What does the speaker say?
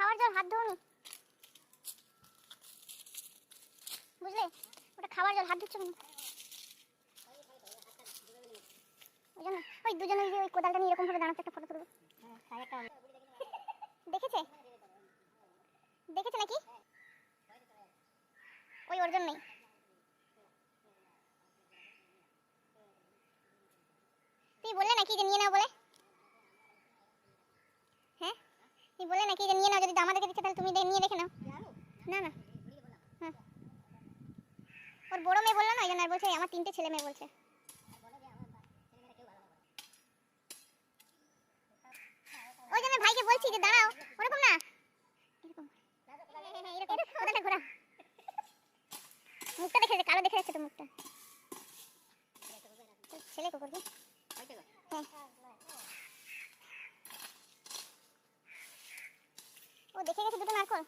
খাওয়ার জল হাত ধোনি, বুঝলে? ওটা খাওয়ার জল, হাত ধুচ্ছ কেন? ওই জন্য ওই দুজনে ওই কোদালটা নিয়ে এরকম ভাবে দাঁড়াতে একটা ফটো তুলবো। দেখেছে দেখেছে নাকি? ওই ওর জন্যই। তুই বললে নাকি যে নিয়ে নাও বলে? হ্যাঁ তুই বললে নাকি যে নিয়ে নাও, যদি আমাদেরকে দিচ্ছে তাহলে তুমি নিয়ে দেখে নাও। না না হ্যাঁ, ওর বড় মেয়ে বললো না, ওই জন্য আর বলছে আমার 3টে ছেলে মেয়ে বলছে। ওই জন্য ভাইকে বলছি যে দাঁড়াও, ওরকম না, এরকম এরকম কোথাটা ঘোরা, মুখটা দেখে কালো দেখে যাচ্ছে তো মুখটা। ছেলে কুকুর কি? হ্যাঁ ও দেখে গেছে দুটো নারকল।